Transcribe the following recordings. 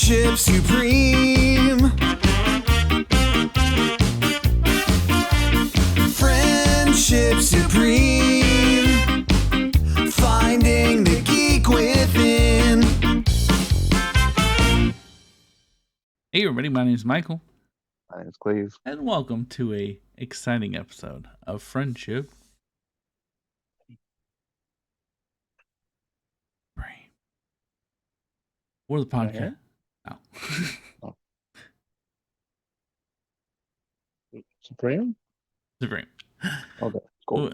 Friendship supreme. Friendship supreme. Finding the geek within. Hey everybody, my name is Michael. My name's Cleve. And welcome to a exciting episode of Friendship. Or the podcast. Oh. Supreme? Supreme. Okay, cool.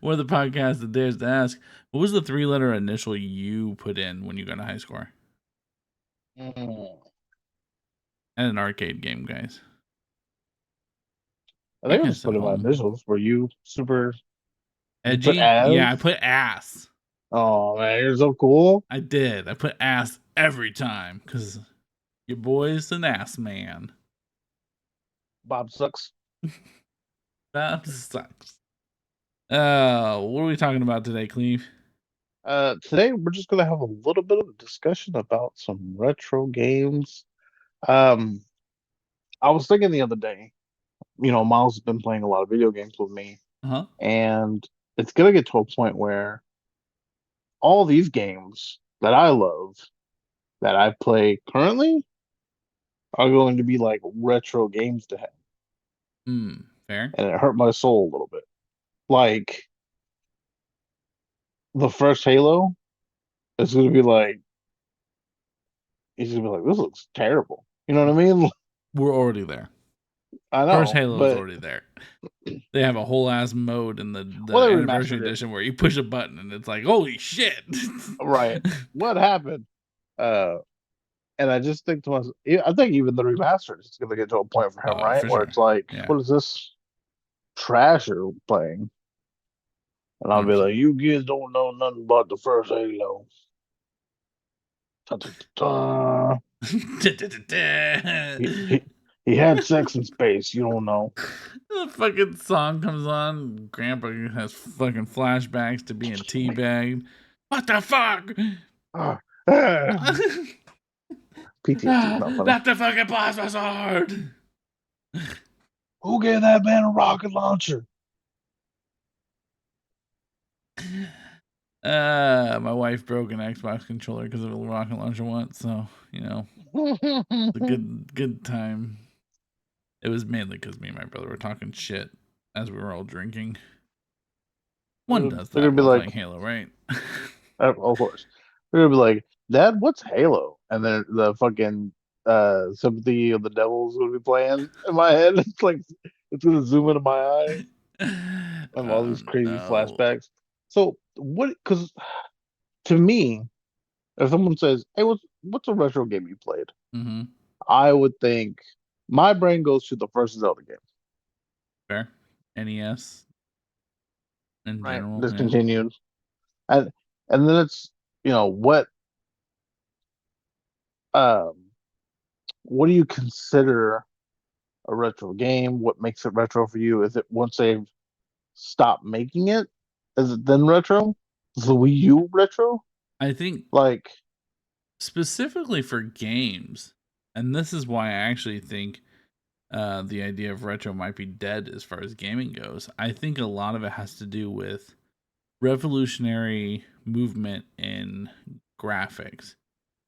Or the podcast that dares to ask, what was the 3-letter initial you put in when you got a high score? And an arcade game, guys. I think I just put in my initials. Were you super edgy? Yeah, I put ass. Oh man, you're so cool. I did. I put ass every time because your boy's an ass man. Bob sucks. Bob sucks. What are we talking about today, Cleve? Today we're just gonna have a little bit of a discussion about some retro games. I was thinking the other day, Miles has been playing a lot of video games with me, and it's gonna get to a point where all these games that I love, that I play currently, are going to be like retro games to have. Fair. And it hurt my soul a little bit. Like, the first Halo is going to be like, he's going to be like, this looks terrible. You know what I mean? We're already there. I know. First Halo is already there. They have a whole ass mode in the anniversary edition where you push a button and it's like, holy shit. Right. What happened? And I just think to myself, I think even the remastered is going to get to a point for him, right? Where it's like, what is this trash you're playing? And I'll be like, you kids don't know nothing about the first Halo. He had sex in space. You don't know. The fucking song comes on. Grandpa has fucking flashbacks to being teabagged. What the fuck? PTSD. Not the fucking plasma sword. Who gave that man a rocket launcher? My wife broke an Xbox controller because of a rocket launcher once, so it's a good time. It was mainly because me and my brother were talking shit as we were all drinking. One does that while playing Halo, right? Of course. They're gonna be like, Dad, what's Halo? And then the fucking Sympathy of the Devil is gonna be playing in my head. It's like it's gonna zoom into my eye. And all these crazy flashbacks. So what? Because to me, if someone says, "Hey, what's a retro game you played?" I would think my brain goes to the first Zelda game. Fair. NES. In general, discontinued, and then it's what do you consider a retro game? What makes it retro for you? Is it once they've stopped making it? Is it then retro? Is the Wii U retro? I think, like, specifically for games, and this is why I actually think the idea of retro might be dead as far as gaming goes. I think a lot of it has to do with revolutionary movement in graphics.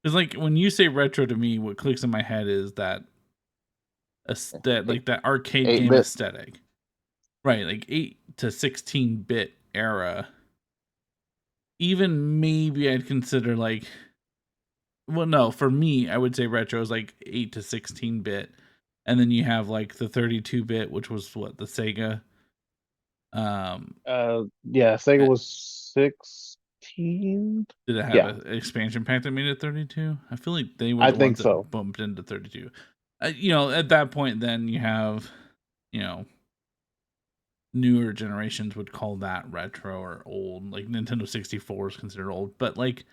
Because, like, when you say retro to me, what clicks in my head is that like that arcade game aesthetic, right? Like 8 to 16-bit era. Even maybe I'd consider like, well, no, for me, I would say retro is like 8 to 16-bit. And then you have like the 32-bit, which was what, the Sega? Sega was 16. Did it have an expansion pack that made it 32? I feel like they were the ones that bumped into 32. At that point, then you have, newer generations would call that retro or old. Like Nintendo 64 is considered old. But like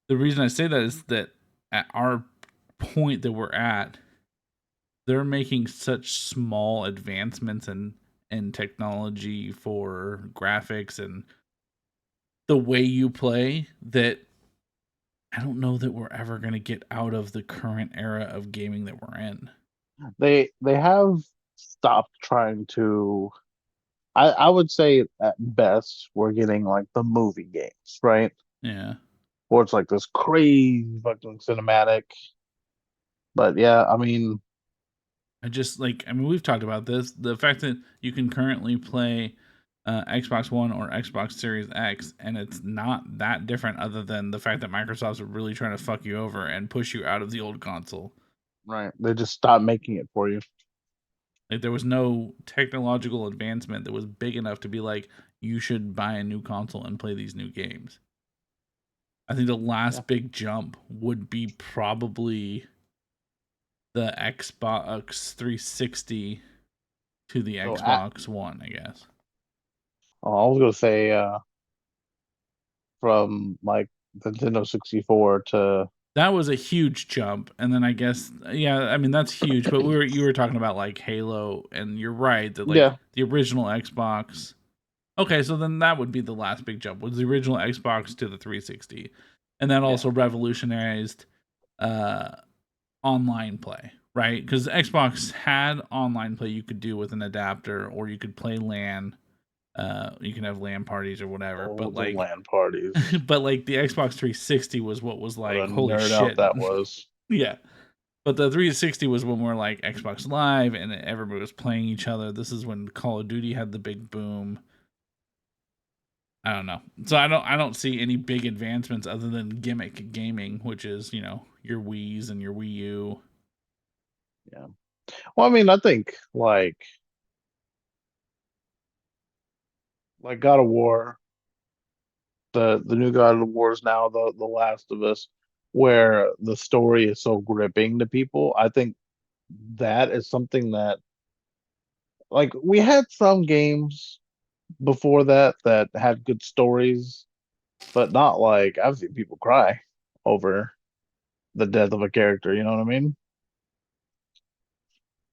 the reason I say that is that at our point that we're at, they're making such small advancements in technology for graphics and the way you play that I don't know that we're ever going to get out of the current era of gaming that we're in. They have stopped trying to. I would say at best we're getting like the movie games, right? Yeah. Where it's like this crazy fucking cinematic. But yeah, I mean, I just like, I mean, we've talked about this. The fact that you can currently play Xbox One or Xbox Series X, and it's not that different, other than the fact that Microsoft's really trying to fuck you over and push you out of the old console. right? They just stopped making it for you. Like, there was no technological advancement that was big enough to be like, you should buy a new console and play these new games. I think the last Yeah. big jump would be probably the Xbox 360 to the So Xbox One, I guess. I was gonna say from like Nintendo 64 to That was a huge jump, and then I guess, yeah, I mean that's huge. But you were talking about like Halo, and you're right that like yeah, the original Xbox. Okay, so then that would be the last big jump, was the original Xbox to the 360, and that also revolutionized uh online play, right? Because Xbox had online play you could do with an adapter, or you could play LAN. You can have LAN parties or whatever, all but the like, LAN parties. but like the Xbox 360 was what was What a like, holy nerd out shit. that was. Yeah. But the 360 was when we're like Xbox Live and everybody was playing each other. This is when Call of Duty had the big boom. I don't know. So I don't see any big advancements other than gimmick gaming, which is, your Wii's and your Wii U. Yeah. Well, I mean, I think like God of War, the new God of War is now the Last of Us, where the story is so gripping to people. I think that is something that like we had some games before that had good stories, but not like I've seen people cry over the death of a character. You know what I mean?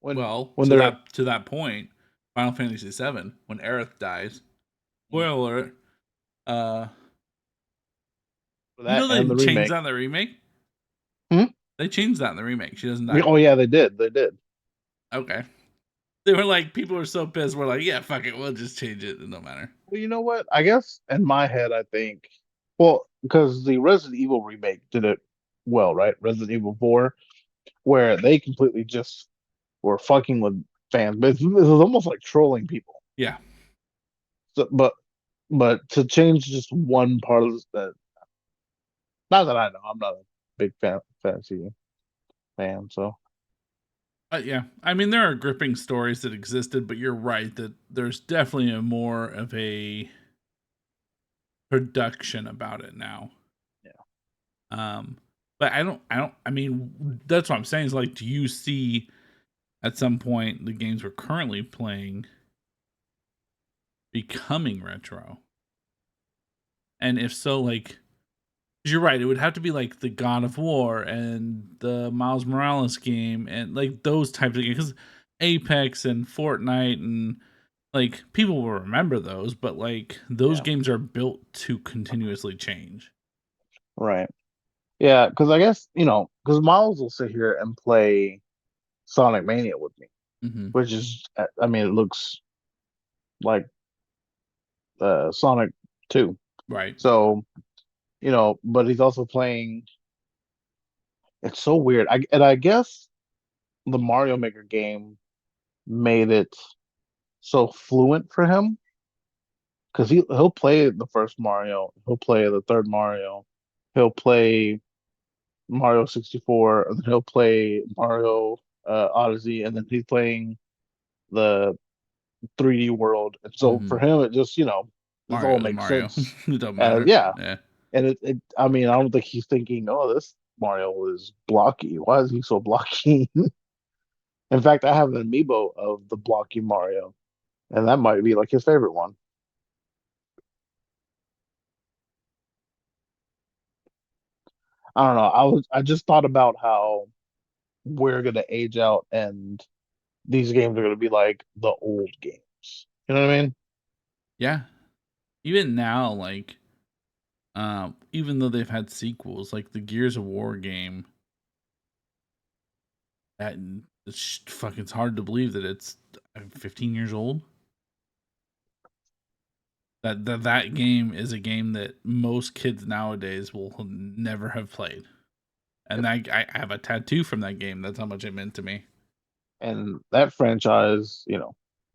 When Well, when to they're that point, Final Fantasy VII, when Aerith dies, mm, spoiler alert, uh, for that they and the changed remake. that in the remake? Hmm? They changed that in the remake. She doesn't die. Oh yeah, they did. They did. Okay. They were like, people were so pissed. We're like, yeah, fuck it. We'll just change it. It don't matter. Well, you know what? I guess in my head, I think, well, because the Resident Evil remake did it well, right? Resident Evil 4, where they completely just were fucking with fans, but it was almost like trolling people. Yeah. So, but to change just one part of that, not that I know, I'm not a big fantasy fan, so Yeah. I mean, there are gripping stories that existed, but you're right that there's definitely a more of a production about it now. yeah. But I mean, that's what I'm saying is like, do you see at some point the games we're currently playing becoming retro? And if so, like, 'cause you're right, it would have to be like the God of War and the Miles Morales game and like those types of games. Because Apex and Fortnite and like, people will remember those, but like those Yeah, games are built to continuously change. right. Yeah, because I guess, because Miles will sit here and play Sonic Mania with me, Mm-hmm. which is, I mean, it looks like Sonic 2. Right. So, but he's also playing. It's so weird. I guess the Mario Maker game made it so fluent for him because he'll play the first Mario, he'll play the third Mario, he'll play Mario 64, and then he'll play Mario Odyssey, and then he's playing the 3D world. And so Mm-hmm. for him, it just this all Mario is makes Mario. sense. It don't matter. Yeah, Yeah. and I mean, I don't think he's thinking, oh, this Mario is blocky. Why is he so blocky? In fact, I have an amiibo of the blocky Mario, and that might be like his favorite one. I don't know. I just thought about how we're gonna age out, and these games are gonna be like the old games. You know what I mean? Yeah. Even now, like, Even though they've had sequels, like the Gears of War game, that it's hard to believe that it's 15 years old. That game is a game that most kids nowadays will never have played. And I have a tattoo from that game. That's how much it meant to me. And that franchise, with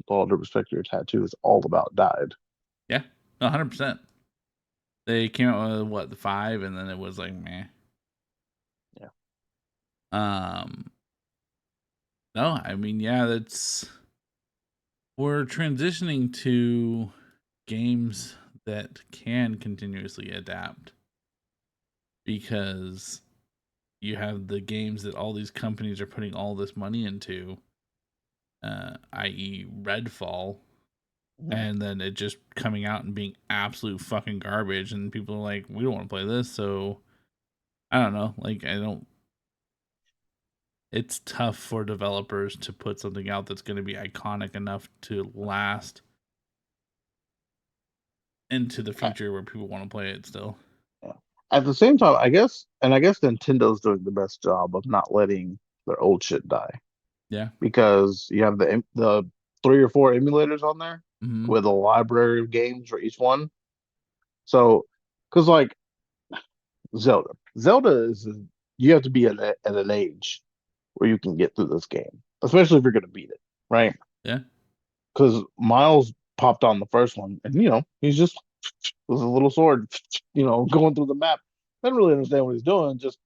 all due respect to your tattoo, is all about died. Yeah, 100%. They came out with the 5, and then it was like meh. Yeah. No, I mean, yeah, we're transitioning to games that can continuously adapt, because you have the games that all these companies are putting all this money into, i.e. Redfall, and then it just coming out and being absolute fucking garbage, and people are like, we don't want to play this. So I don't know, like, it's tough for developers to put something out that's going to be iconic enough to last into the future where people want to play it still. At the same time, I guess Nintendo's doing the best job of not letting their old shit die. Yeah. Because you have the 3 or 4 emulators on there Mm-hmm. with a library of games for each one. So, because like Zelda is, you have to be at an age where you can get through this game, especially if you're going to beat it, right? Yeah. Because Miles popped on the first one, and he's just with a little sword, going through the map. Doesn't really understand what he's doing, just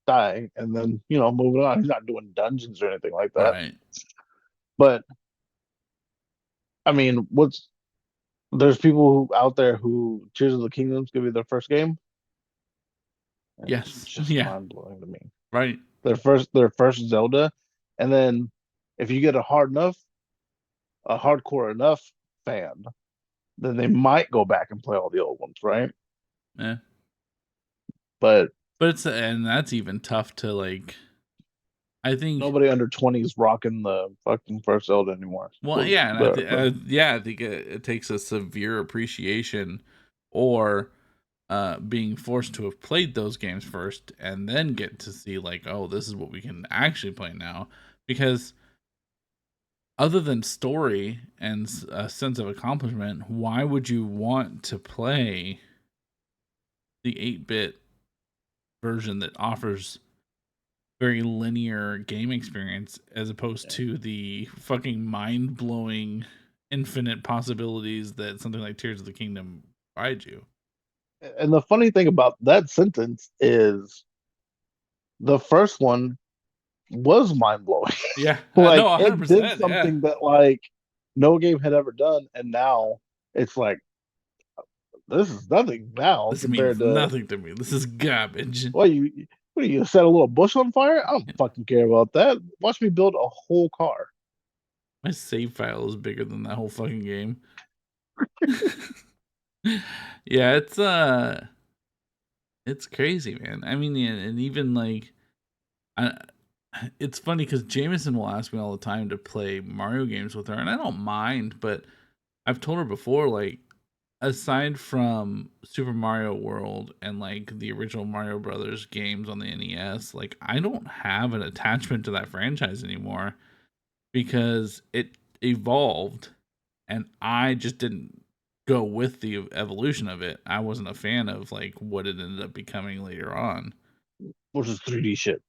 die, and then moving on. He's not doing dungeons or anything like that. Right. But I mean, there's people out there who Tears of the Kingdom's gonna be their first game. And Yes. it's just mind blowing to me. Right. Their first Zelda, and then if you get a hardcore enough fan, then they might go back and play all the old ones, right? Yeah. But and that's even tough to, like, I think nobody under 20 is rocking the fucking first Zelda anymore. Well, yeah, and I think it takes a severe appreciation, or being forced to have played those games first and then get to see, like, oh, this is what we can actually play now. Because other than story and a sense of accomplishment, why would you want to play the 8-bit version that offers very linear game experience as opposed to the fucking mind-blowing infinite possibilities that something like Tears of the Kingdom provides you? And the funny thing about that sentence is the first one was mind-blowing. Yeah. Like, no, 100%, it did something that like no game had ever done, and now it's like, this is nothing now This compared means to nothing to me. This is garbage. what do you set a little bush on fire? I don't fucking care about that. Watch me build a whole car. My save file is bigger than that whole fucking game. Yeah, it's crazy, man. I mean, and even like, it's funny because Jameson will ask me all the time to play Mario games with her, and I don't mind, but I've told her before, like, aside from Super Mario World and like the original Mario Brothers games on the NES, like, I don't have an attachment to that franchise anymore because it evolved and I just didn't go with the evolution of it. I wasn't a fan of like what it ended up becoming later on, which is 3D shit.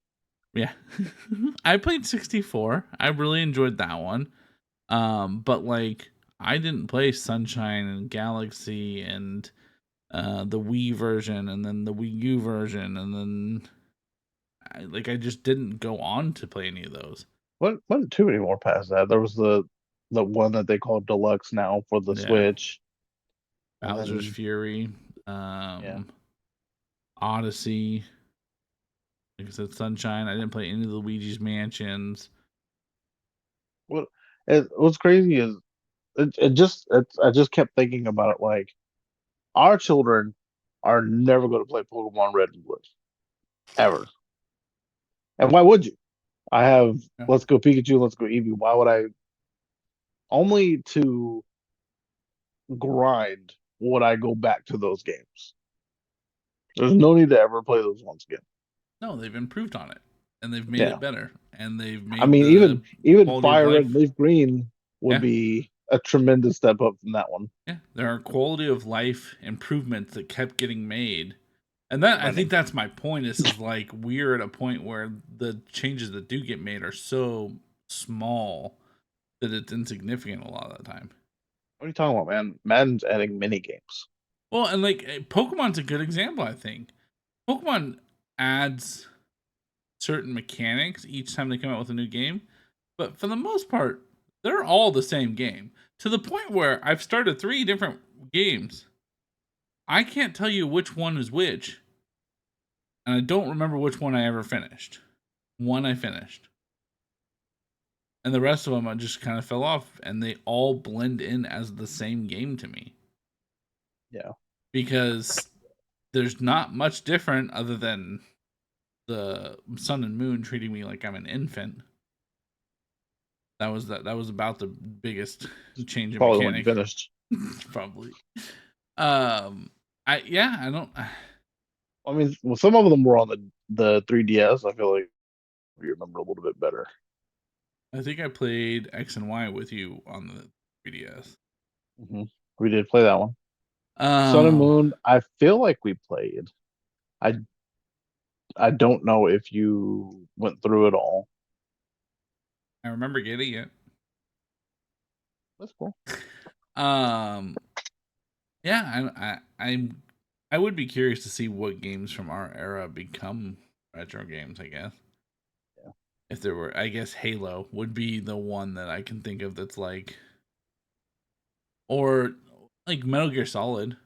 Yeah. I played 64. I really enjoyed that one. But like, I didn't play Sunshine and Galaxy and the Wii version and then the Wii U version, and then I just didn't go on to play any of those. Wasn't too many more past that. There was the one that they call Deluxe now for the Switch. Bowser's Fury, Odyssey. Like I said, Sunshine. I didn't play any of the Luigi's Mansions. What's crazy is I just kept thinking about it. Like, our children are never going to play Pokemon Red and Blue ever. And why would you? I have Let's Go Pikachu, Let's Go Eevee. Why would I? Only to grind would I go back to those games. There's no need to ever play those ones again. No, they've improved on it and they've made Yeah. it better and they've I made mean, the even quality of Fire life. Red Leaf Green would Yeah. be a tremendous step up from that one. Yeah, there are quality of life improvements that kept getting made. And that I Running. think that's my point is like we're at a point where the changes that do get made are so small that it's insignificant a lot of the time. What are you talking about, man? Madden's adding mini games. Well, and like Pokemon's a good example, I think. Pokemon adds certain mechanics each time they come out with a new game, but for the most part, they're all the same game. To the point where I've started 3 different games. I can't tell you which one is which, and I don't remember which one I ever finished. One I finished. And the rest of them I just kind of fell off, and they all blend in as the same game to me. Yeah. Because there's not much different other than the Sun and Moon treating me like I'm an infant. That was about the biggest change in Probably when you mechanic. finished. Probably. I don't. I mean, well, some of them were on the 3DS. I feel like you remember a little bit better. I think I played X and Y with you on the 3DS. We did play that one. Sun and Moon. I feel like we played. I don't know if you went through it all. I remember getting it. That's cool. Yeah, I would be curious to see what games from our era become retro games, I guess. Yeah. If there were, I guess Halo would be the one that I can think of that's like, or like Metal Gear Solid.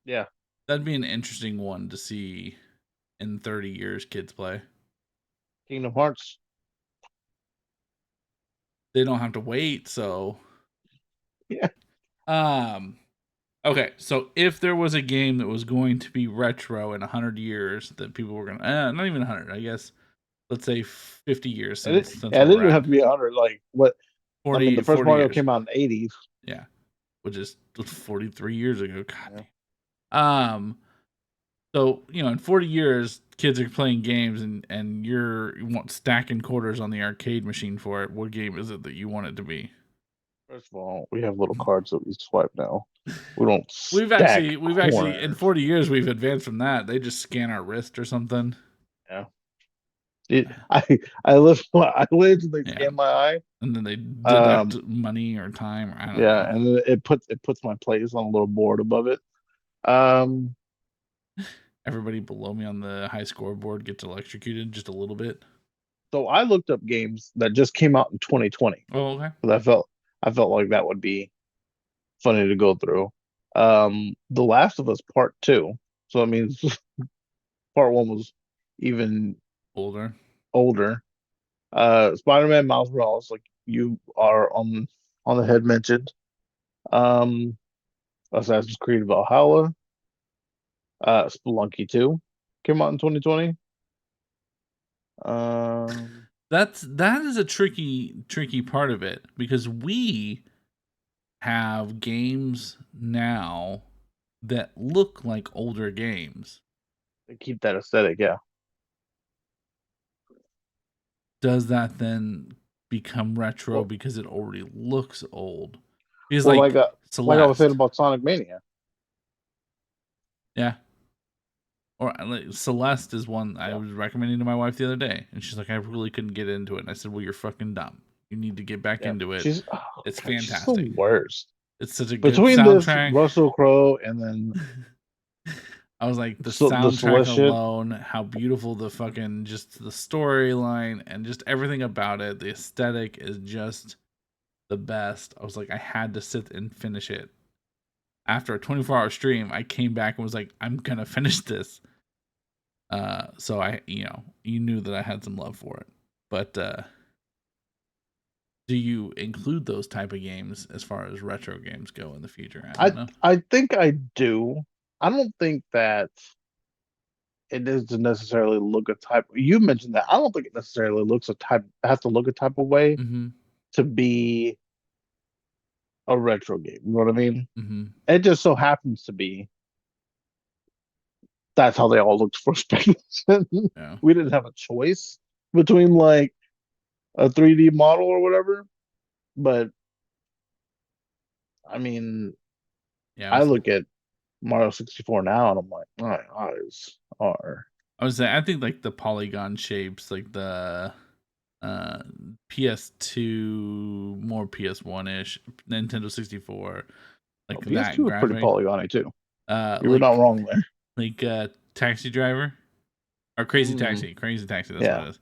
Yeah. That'd be an interesting one to see in 30 years kids play. Kingdom Hearts. They don't have to wait, so yeah. Okay, so if there was a game that was going to be retro in 100 years that people were gonna, not even 100, I guess, let's say 50 years since. It didn't even have to be 100. Like what? 40, I mean, the first Mario years. came out in the 80s. Yeah, which is 43 years ago. God. Yeah. So in 40 years, kids are playing games, and you're stacking quarters on the arcade machine for it. What game is it that you want it to be? First of all, we have little cards that we swipe now. We don't. We've actually in 40 years we've advanced from that. They just scan our wrist or something. Yeah. I live and they scan my eye, and then they deduct money or time. Or I don't know. And then it puts my place on a little board above it. Everybody below me on the high scoreboard gets electrocuted just a little bit. So I looked up games that just came out in 2020. Oh, okay. Because I felt like that would be funny to go through. The Last of Us Part 2. So it means Part 1 was even older. Spider-Man Miles Morales, like you are on the head mentioned. Assassin's Creed Valhalla. Spelunky 2 came out in 2020. That is a tricky part of it because we have games now that look like older games. They keep that aesthetic, yeah. Does that then become retro because it already looks old? Because like I was saying about Sonic Mania. Yeah. Or Celeste is one I was recommending to my wife the other day, and she's like, "I really couldn't get into it." And I said, "Well, you're fucking dumb. You need to get back into it. It's fantastic. She's the worst. It's such a good Between soundtrack." This Russell Crowe and then I was like, the soundtrack alone, how beautiful the fucking just the storyline and just everything about it, the aesthetic is just the best. I was like, I had to sit and finish it. After a 24-hour stream, I came back and was like, I'm gonna finish this. So I, you knew that I had some love for it. But do you include those type of games as far as retro games go in the future? I think I do. I don't think that it doesn't necessarily look a type. You mentioned that. I don't think it necessarily has to look a type of way to be a retro game. You know what I mean? Mm-hmm. It just so happens to be that's how they all looked first person. Yeah. We didn't have a choice between like a 3D model or whatever. But I mean, Yeah. I look at Mario 64 now and I'm like, my eyes are. I would say I think like the polygon shapes, like the PS2, more PS1 ish, Nintendo 64, like Well, that PS2 was pretty graphic. polygony too. You were Like not wrong there. Taxi Driver or Crazy Mm, Taxi. Crazy Taxi, that's yeah. what it is.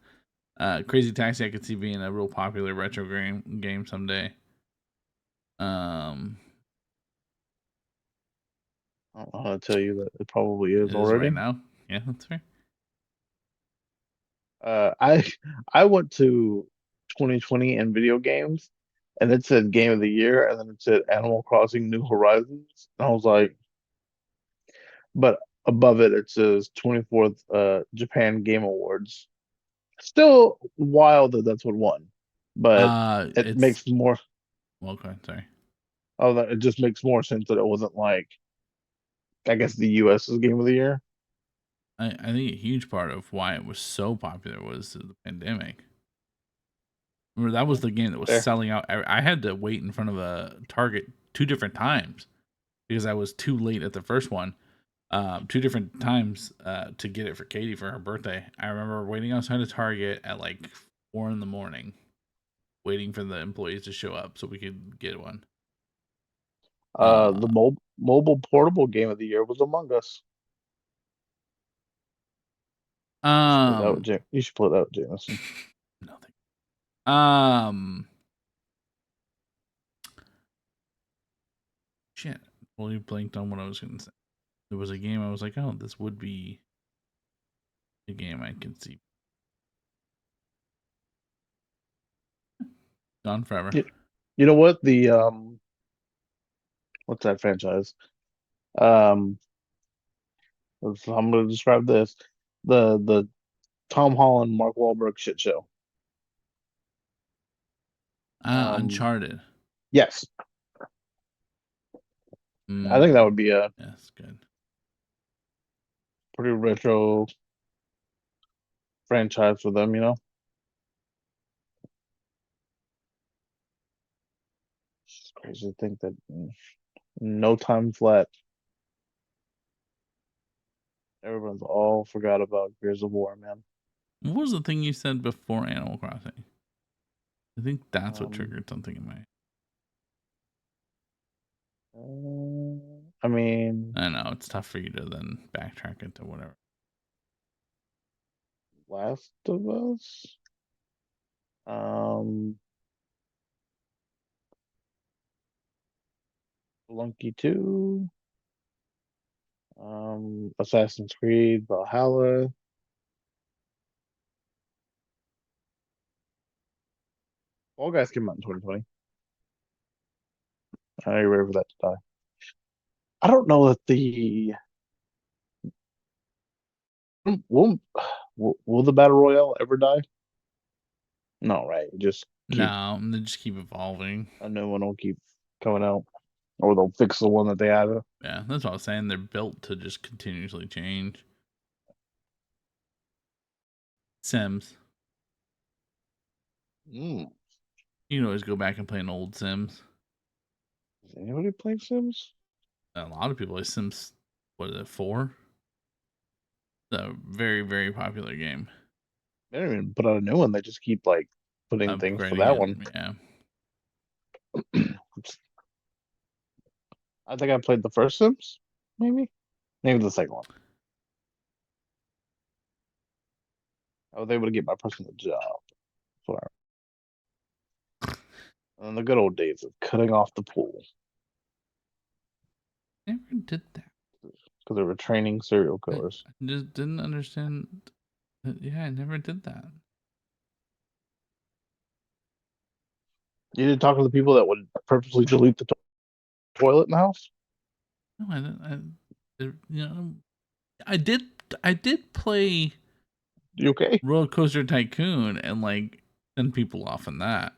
Crazy Taxi, I could see being a real popular retro game someday. I don't know how to tell you that it probably is It is already. right now. Yeah, that's fair. I went to 2020 in video games, and it said Game of the Year, and then it said Animal Crossing New Horizons, and I was like, but above it it says 24th Japan Game Awards. Still wild that that's what won, but it It's makes more. okay. Sorry. Oh, that it just makes more sense that it wasn't like I guess the U.S.'s Game of the Year. I think a huge part of why it was so popular was the pandemic. Remember, that was the game that was There. selling out. I had to wait in front of a Target 2 different times because I was too late at the first one. 2 different times to get it for Katie for her birthday. I remember waiting outside of Target at like 4 in the morning, waiting for the employees to show up so we could get one. The mobile portable Game of the Year was Among Us. You should play that with Jameson. Nothing. Shit. Well, you blinked on what I was gonna say. There was a game I was like, oh, this would be a game I can see. Gone forever. You know what? The what's that franchise? I'm gonna describe this. The Tom Holland, Mark Wahlberg shit show. Uncharted. Yes. I think that would be a yes, good. pretty retro franchise for them, you know? It's crazy to think that no time flat. Everyone's all forgot about Gears of War, man. What was the thing you said before Animal Crossing? I think that's what triggered something in my. I mean, I know it's tough for you to then backtrack into whatever. Last of Us. Spelunky 2. Assassin's Creed Valhalla. All Guys came out in 2020. Are you ready for that to die? I don't know that the will the battle royale ever die? No, right? Just No, they just keep evolving. A new one will keep coming out, or they'll fix the one that they had. Yeah, that's what I was saying. They're built to just continuously change. Sims. Mm. You can always go back and play an old Sims. Is anybody playing Sims? A lot of people play Sims. What is it, 4? A very, very popular game. They don't even put out a new one. They just keep like putting things for that one. Yeah. I think I played the first Sims, maybe the second one. I was able to get my personal job. And the good old days of cutting off the pool. Never did that. Because they were training serial killers. I just didn't understand. Yeah, I never did that. You didn't talk to the people that would purposely delete the toilet in the house? No, I didn't. I did play. You okay? Roller Coaster Tycoon and like send people off in that.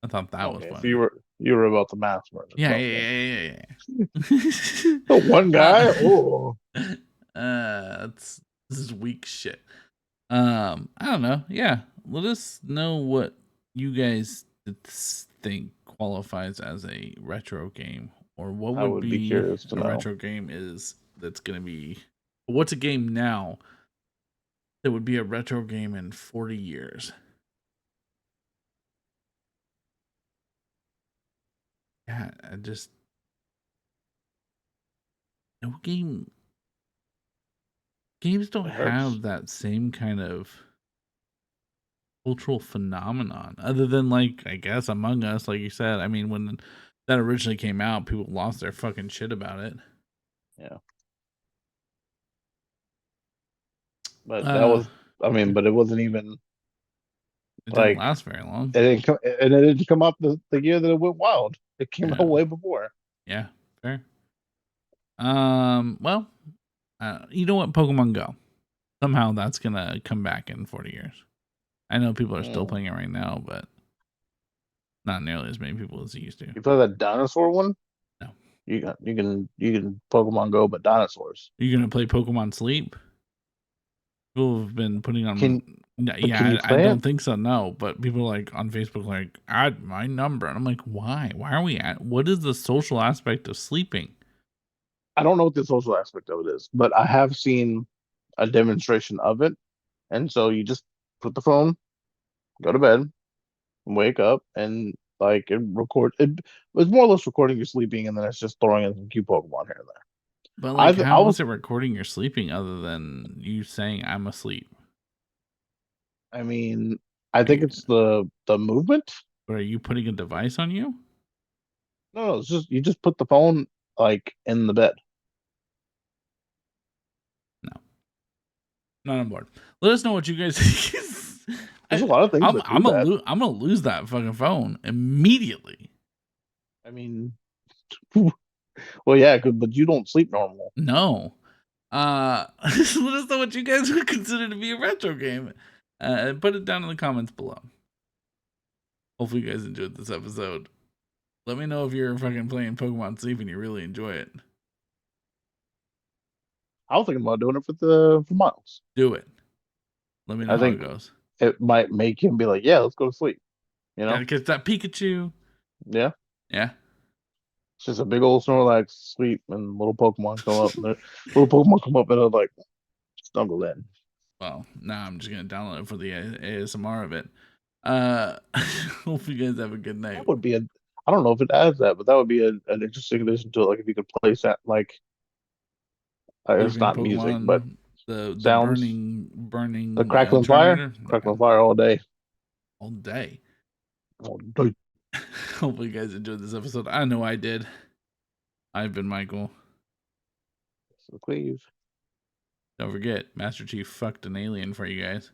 I thought that was funny. So you were about the mass murder. Yeah. The one guy. Oh, This is weak shit. I don't know. Yeah, let us know what you guys think qualifies as a retro game, or what I would would be be curious to a know. retro game is that's gonna be. What's a game now that would be a retro game in 40 years? Yeah, I just no games don't It hurts. have that same kind of cultural phenomenon other than, like, I guess Among Us, like you said. I mean, when that originally came out, people lost their fucking shit about it. Yeah. But that Uh was, I mean, but it wasn't even it didn't like last very long. it didn't come, and it didn't come out the year that it went wild. It came out Yeah, way before. yeah, fair. Well, you know what? Pokemon Go. Somehow that's gonna come back in 40 years. I know people are still Mm. playing it right now, but not nearly as many people as it used to. You play that dinosaur one? No. You can Pokemon Go, but dinosaurs. Are you gonna play Pokemon Sleep? People have been putting on. But can you I play don't it? think so. No, but people like on Facebook like add my number, and I'm like, why? Why are we at? What is the social aspect of sleeping? I don't know what the social aspect of it is, but I have seen a demonstration of it. And so you just put the phone, go to bed, wake up, and like it record. It was more or less recording you sleeping, and then it's just throwing in some cute Pokemon here and there. But like, I how was, is it recording your sleeping other than you saying I'm asleep? I mean, I Are think you, it's the movement. but are you putting a device on you? No, it's just you just put the phone like in the bed. No, not on board. Let us know what you guys think. There's a lot of things that do that. I'm gonna lose that fucking phone immediately. I mean, well, yeah, but you don't sleep normal. No. Let us know what you guys would consider to be a retro game. And put it down in the comments below. Hopefully, you guys enjoyed this episode. Let me know if you're fucking playing Pokemon Sleep and you really enjoy it. I was thinking about doing it for Miles. Do it. Let me know I how it think goes. it might make him be like, yeah, let's go to sleep. You know? Gotta catch that Pikachu. Yeah. Yeah. It's just a big old Snorlax sleep and little Pokemon come up. And little Pokemon come up and they're like, snuggle in. Well, now I'm just gonna download it for the ASMR of it. Hope you guys have a good night. That would be I don't know if it adds that, but that would be an interesting addition to it. Like if you could place that, like, it's Sleeping not music, but Pokemon, the sounds. The burning crackling fire, Turtonator. crackling fire all day. All day. All day. Hopefully, you guys enjoyed this episode. I know I did. I've been Michael. So, Cleve. Don't forget, Master Chief fucked an alien for you guys.